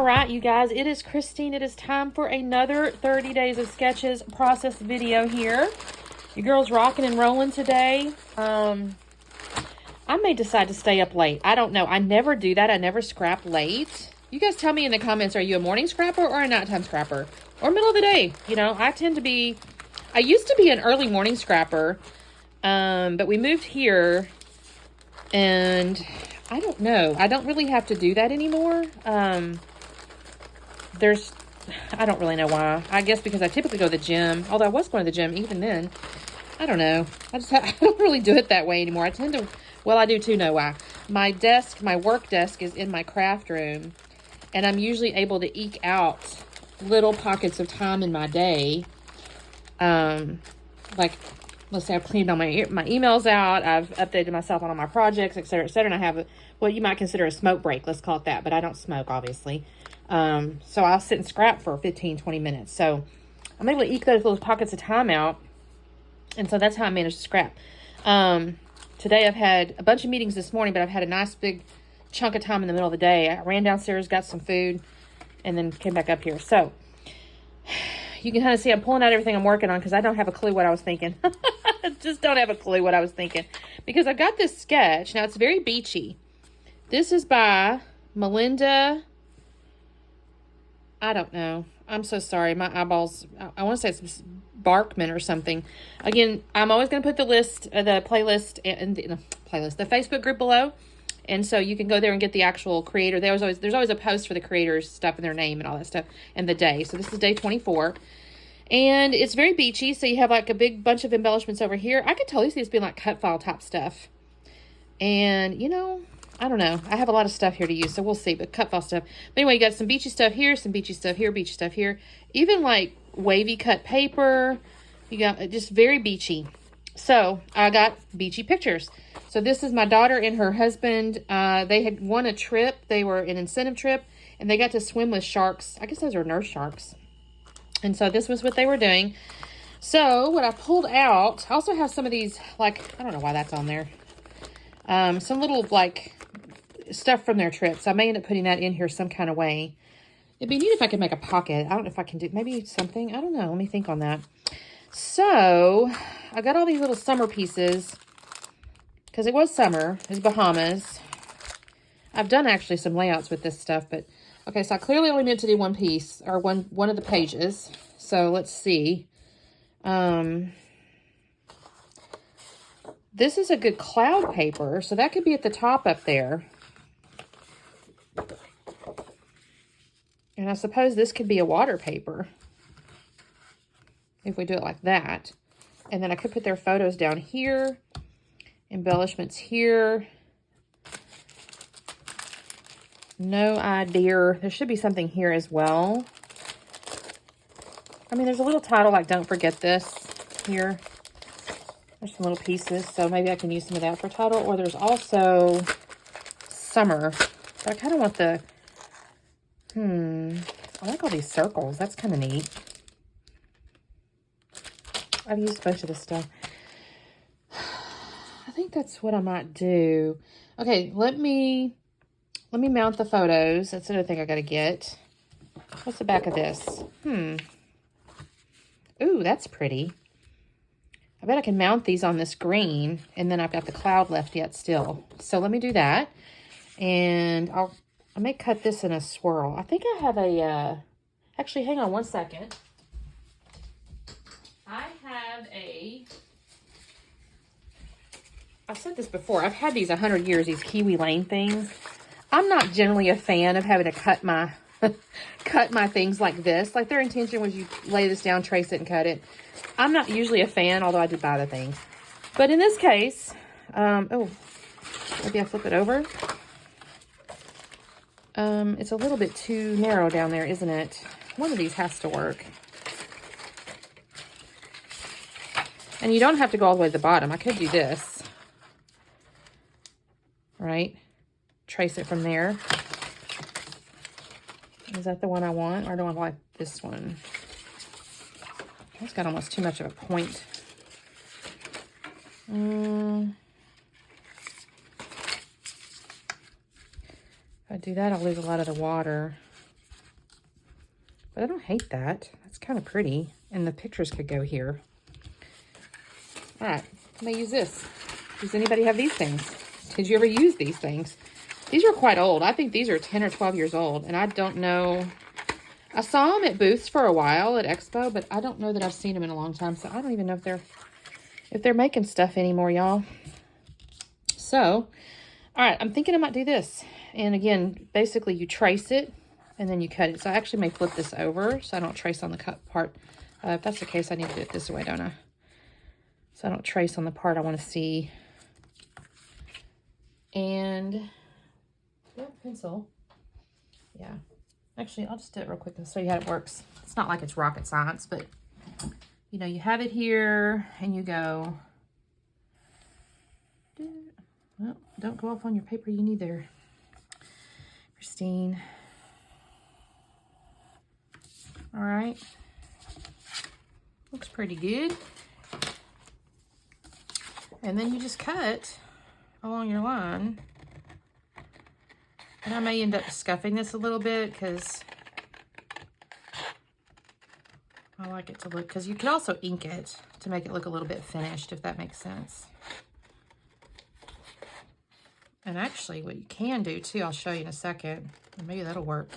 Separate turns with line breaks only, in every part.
right, you guys, it is Christine. It is time for another 30 Days of Sketches process video here. Your girl's rocking and rolling today. I may decide to stay up late. I don't know. I never do that. I never scrap late. You guys tell me in the comments, are you a morning scrapper or a nighttime scrapper? Or middle of the day? You know, I used to be an early morning scrapper, but we moved here, and I don't know. I don't really have to do that anymore. I don't really know why. I guess because I typically go to the gym. Although I was going to the gym even then. I don't know. I don't really do it that way anymore. I do too know why. My work desk is in my craft room. And I'm usually able to eke out little pockets of time in my day. Like, let's say I've cleaned all my emails out. I've updated myself on all my projects, et cetera, et cetera. And I have what you might consider a smoke break. Let's call it that. But I don't smoke, obviously. So I'll sit and scrap for 15, 20 minutes. So I'm able to eke those little pockets of time out. And so that's how I manage to scrap. Today I've had a bunch of meetings this morning, but I've had a nice big chunk of time in the middle of the day. I ran downstairs, got some food, and then came back up here. So you can kind of see I'm pulling out everything I'm working on because I don't have a clue what I was thinking. Just don't have a clue what I was thinking. Because I've got this sketch. Now, it's very beachy. This is by Melinda. I don't know. I'm so sorry. My eyeballs, I want to say it's Barkman or something. Again, I'm always going to put the playlist, and the Facebook group below. And so you can go there and get the actual creator. There's always a post for the creator's stuff and their name and all that stuff and the day. So this is day 24. And it's very beachy. So you have like a big bunch of embellishments over here. I could totally see this being like cut file type stuff. And, you know, I don't know. I have a lot of stuff here to use, so we'll see. But cut file stuff. But anyway, you got some beachy stuff here, some beachy stuff here, beachy stuff here. Even like wavy cut paper. You got just very beachy. So I got beachy pictures. So this is my daughter and her husband. They had won a trip. They were an incentive trip, and they got to swim with sharks. I guess those are nurse sharks. And so this was what they were doing. So what I pulled out, I also have some of these, like, I don't know why that's on there. Some little, like, stuff from their trip. So I may end up putting that in here some kind of way. It'd be neat if I could make a pocket. I don't know if I can do, maybe something. I don't know. Let me think on that. So I got all these little summer pieces. Because it was summer. It was Bahamas. I've done actually some layouts with this stuff. But, okay, so I clearly only meant to do one piece. Or one of the pages. So, let's see. This is a good cloud paper. So, that could be at the top up there. And I suppose this could be a water paper. If we do it like that. And then I could put their photos down here. Embellishments here. No idea. There should be something here as well. I mean, there's a little title like "Don't Forget This" here. There's some little pieces, so maybe I can use some of that for title. Or there's also summer. But I kind of want the... I like all these circles. That's kind of neat. I've used a bunch of this stuff. I think that's what I might do. Okay, let me mount the photos. That's another thing I gotta get. What's the back of this? Ooh, that's pretty. I bet I can mount these on this green, and then I've got the cloud left yet still. So let me do that. And I may cut this in a swirl. I think I have a, actually, hang on one second. I have I've said this before. I've had these 100 years, these Kiwi Lane things. I'm not generally a fan of having to cut my things like this. Like, their intention was you lay this down, trace it, and cut it. I'm not usually a fan, although I did buy the things. But in this case, oh, maybe I flip it over. It's a little bit too narrow down there, isn't it? One of these has to work. And you don't have to go all the way to the bottom. I could do this. Right? Trace it from there. Is that the one I want? Or do I like this one? It's got almost too much of a point. If I do that, I'll lose a lot of the water. But I don't hate that. That's kind of pretty. And the pictures could go here. All right, I'm gonna use this. Does anybody have these things? Did you ever use these things? These are quite old. I think these are 10 or 12 years old. And I don't know. I saw them at booths for a while at Expo, but I don't know that I've seen them in a long time. So I don't even know if they're making stuff anymore, y'all. So, all right, I'm thinking I might do this. And again, basically you trace it and then you cut it. So I actually may flip this over so I don't trace on the cut part. If that's the case, I need to do it this way, don't I? So I don't trace on the part I want to see. And do I have a pencil? Yeah. Actually, I'll just do it real quick and show you how it works. It's not like it's rocket science, but you know, you have it here and you go, well, don't go off on your paper you need there, Christine. All right. Looks pretty good. And then you just cut along your line. And I may end up scuffing this a little bit because I like it to look, because you can also ink it to make it look a little bit finished, if that makes sense. And actually what you can do too, I'll show you in a second, and maybe that'll work.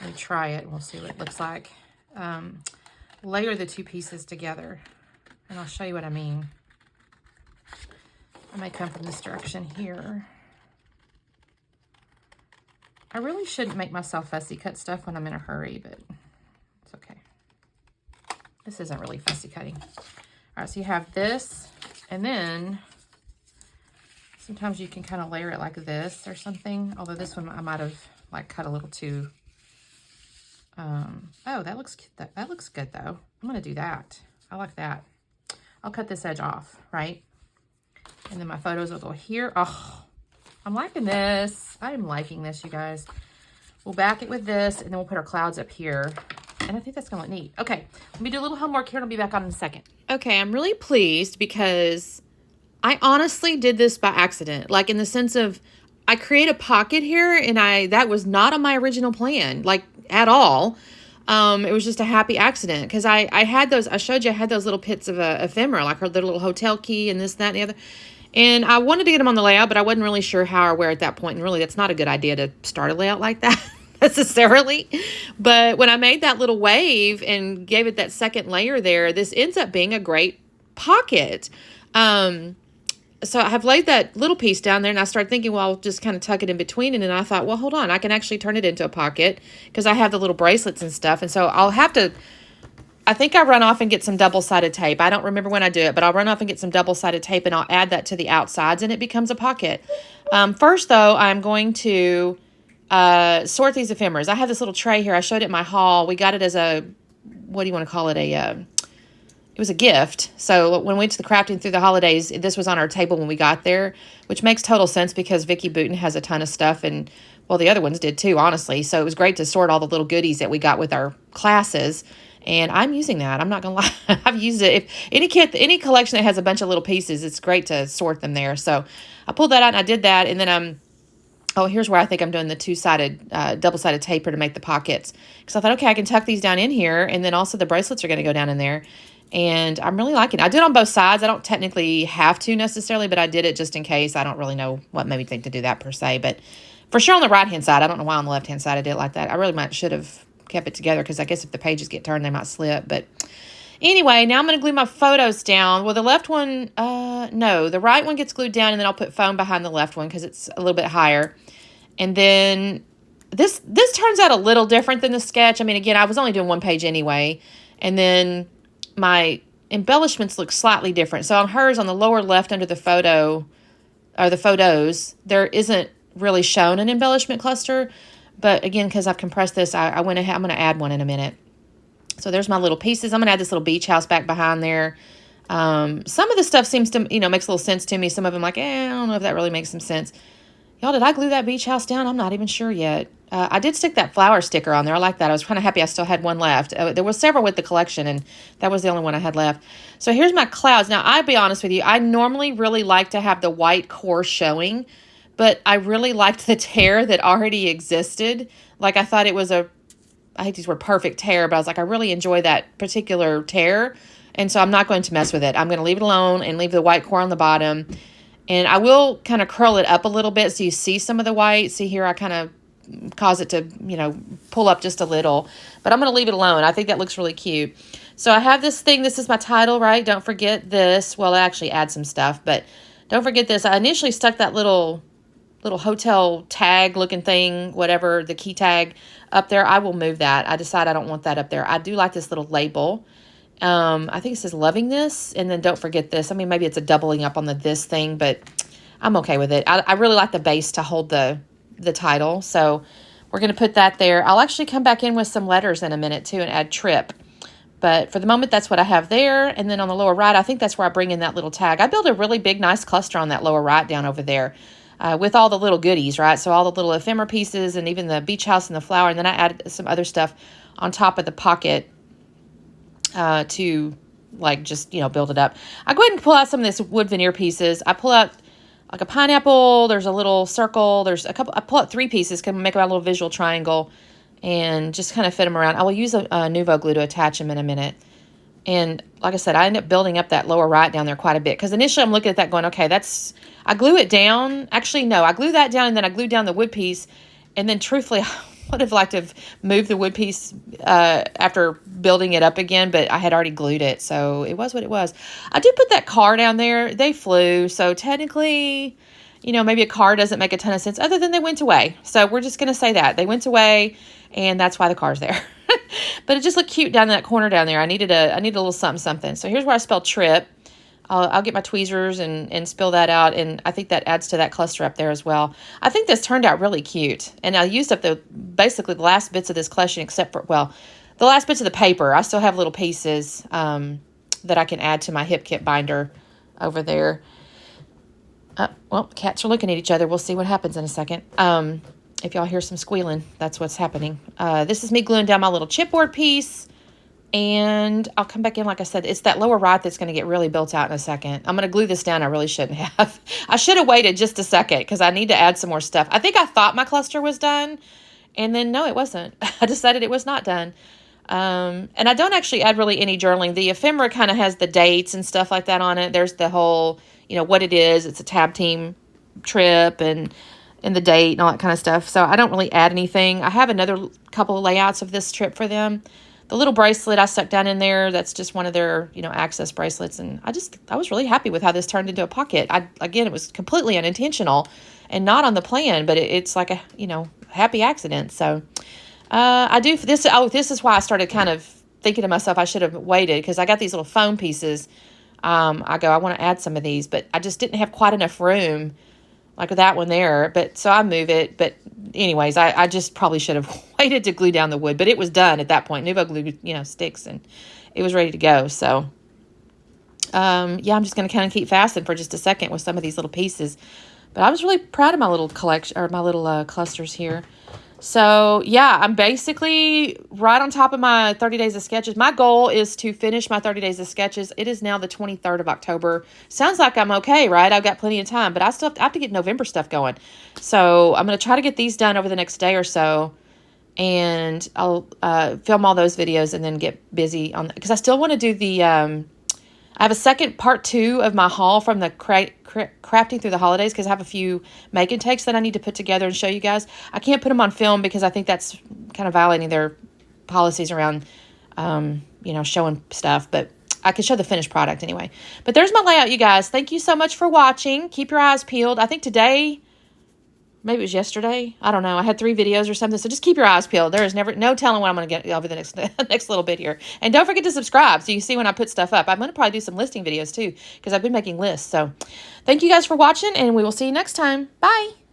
Let me try it and we'll see what it looks like. Layer the two pieces together and I'll show you what I mean. I may come from this direction here. I really shouldn't make myself fussy cut stuff when I'm in a hurry, but it's okay. This isn't really fussy cutting. All right, so you have this, and then sometimes you can kind of layer it like this or something. Although this one I might have like cut a little too. Oh, that looks good though. I'm gonna do that. I like that. I'll cut this edge off, right? And then my photos will go here. Oh, I'm liking this. I'm liking this, you guys. We'll back it with this, and then we'll put our clouds up here. And I think that's gonna look neat. Okay, let me do a little homework here, and I'll be back on in a second. Okay, I'm really pleased because I honestly did this by accident. Like, in the sense of, I create a pocket here, and that was not on my original plan, like, at all. It was just a happy accident, because I had those, I showed you I had those little bits of ephemera, like her little hotel key and this, that, and the other. And I wanted to get them on the layout, but I wasn't really sure how or where at that point. And really, that's not a good idea to start a layout like that necessarily. But when I made that little wave and gave it that second layer there, this ends up being a great pocket. So I have laid that little piece down there, and I started thinking, well, I'll just kind of tuck it in between. And then I thought, well, hold on, I can actually turn it into a pocket because I have the little bracelets and stuff. And so I'll have to, I think I run off and get some double-sided tape. I don't remember when I do it, but I'll run off and get some double-sided tape, and I'll add that to the outsides, and it becomes a pocket. First, though, I'm going to sort these ephemeras. I have this little tray here. I showed it in my haul. We got it as a, what do you want to call it? It was a gift. So when we went to the crafting through the holidays, this was on our table when we got there, which makes total sense because Vicki Booten has a ton of stuff, and, well, the other ones did too, honestly. So it was great to sort all the little goodies that we got with our classes. And I'm using that. I'm not going to lie. I've used it. If any collection that has a bunch of little pieces, it's great to sort them there. So I pulled that out and I did that. And then oh, here's where I think I'm doing the two-sided, double-sided taper to make the pockets. Because I thought, okay, I can tuck these down in here. And then also the bracelets are going to go down in there. And I'm really liking it. I did it on both sides. I don't technically have to necessarily, but I did it just in case. I don't really know what made me think to do that per se. But for sure on the right-hand side. I don't know why on the left-hand side I did it like that. I really should have kept it together because I guess if the pages get turned, they might slip. But anyway, now I'm going to glue my photos down. Well, the left one, no, the right one gets glued down, and then I'll put foam behind the left one because it's a little bit higher. And then this turns out a little different than the sketch. I mean, again, I was only doing one page anyway. And then my embellishments look slightly different. So on hers, on the lower left under the photo, or the photos, there isn't really shown an embellishment cluster. But again, because I've compressed this, I went ahead, I'm going to add one in a minute. So there's my little pieces. I'm going to add this little beach house back behind there. Some of the stuff seems to, makes a little sense to me. Some of them like, I don't know if that really makes some sense. Y'all, did I glue that beach house down? I'm not even sure yet. I did stick that flower sticker on there. I like that. I was kind of happy I still had one left. There was several with the collection, and that was the only one I had left. So here's my clouds. Now, I'll be honest with you. I normally really like to have the white core showing, but I really liked the tear that already existed. Like, I thought it was a I hate to use the word perfect tear, but I was like, I really enjoy that particular tear. And so I'm not going to mess with it. I'm going to leave it alone and leave the white core on the bottom. And I will kind of curl it up a little bit so you see some of the white. See here, I kind of cause it to, pull up just a little. But I'm going to leave it alone. I think that looks really cute. So I have this thing. This is my title, right? Don't forget this. Well, I actually add some stuff, but don't forget this. I initially stuck that little hotel tag looking thing, whatever, the key tag up there. I will move that. I decide I don't want that up there. I do like this little label. I think it says loving this, and then don't forget this. I mean, maybe it's a doubling up on the this thing, but I'm okay with it. I really like the base to hold the title, so we're going to put that there. I'll actually come back in with some letters in a minute too and add trip, but for the moment that's what I have there. And then on the lower right, I think that's where I bring in that little tag. I built a really big nice cluster on that lower right down over there with all the little goodies, right? So all the little ephemera pieces and even the beach house and the flower, and then I added some other stuff on top of the pocket to like just, build it up. I go ahead and pull out some of this wood veneer pieces. I pull out like a pineapple. There's a little circle. There's a couple. I pull out 3 pieces. Can make a little visual triangle and just kind of fit them around. I will use a Nuvo glue to attach them in a minute. And like I said, I end up building up that lower right down there quite a bit. Because initially I'm looking at that going, okay, I glue it down. Actually, no, I glue that down and then I glue down the wood piece. And then truthfully, would have liked to have moved the wood piece after building it up again, but I had already glued it, so it was what it was. I did put that car down there. They flew, so technically, maybe a car doesn't make a ton of sense other than they went away. So we're just going to say that. They went away, and that's why the car's there. But it just looked cute down in that corner down there. I needed a little something. So here's where I spelled trip. I'll get my tweezers and spill that out, and I think that adds to that cluster up there as well. I think this turned out really cute, and I used up basically the last bits of this collection except for, the last bits of the paper. I still have little pieces that I can add to my hip kit binder over there. Well, cats are looking at each other. We'll see what happens in a second. If y'all hear some squealing, that's what's happening. This is me gluing down my little chipboard piece. And I'll come back in, like I said, it's that lower right that's going to get really built out in a second. I'm going to glue this down. I really shouldn't have. I should have waited just a second because I need to add some more stuff. I think I thought my cluster was done, and then no, it wasn't. I decided it was not done. And I don't actually add really any journaling. The ephemera kind of has the dates and stuff like that on it. There's the whole, what it is. It's a tab team trip and the date and all that kind of stuff. So I don't really add anything. I have another couple of layouts of this trip for them. The little bracelet I stuck down in there, that's just one of their, access bracelets. And I was really happy with how this turned into a pocket. Again, it was completely unintentional and not on the plan, but it's like a, happy accident. So I do this. Oh, this is why I started kind of thinking to myself, I should have waited because I got these little foam pieces. I want to add some of these, but I just didn't have quite enough room like that one there. But so I move it. But anyways, I just probably should have waited to glue down the wood, but it was done at that point. Nuvo glue, sticks, and it was ready to go. So, yeah, I'm just going to kind of keep fastening for just a second with some of these little pieces. But I was really proud of my little collection, or my little clusters here. So, yeah, I'm basically right on top of my 30 days of sketches. My goal is to finish my 30 days of sketches. It is now the 23rd of October. Sounds like I'm okay, right? I've got plenty of time, but I have to get November stuff going. So I'm going to try to get these done over the next day or so, and I'll film all those videos and then get busy on, because I still want to do the, I have a second part 2 of my haul from the crafting through the holidays because I have a few make and takes that I need to put together and show you guys. I can't put them on film because I think that's kind of violating their policies around, showing stuff. But I can show the finished product anyway. But there's my layout, you guys. Thank you so much for watching. Keep your eyes peeled. I think today, maybe it was yesterday. I don't know. I had 3 videos or something. So just keep your eyes peeled. There is no telling what I'm going to get over the next little bit here. And don't forget to subscribe so you see when I put stuff up. I'm going to probably do some listing videos too because I've been making lists. So thank you guys for watching, and we will see you next time. Bye.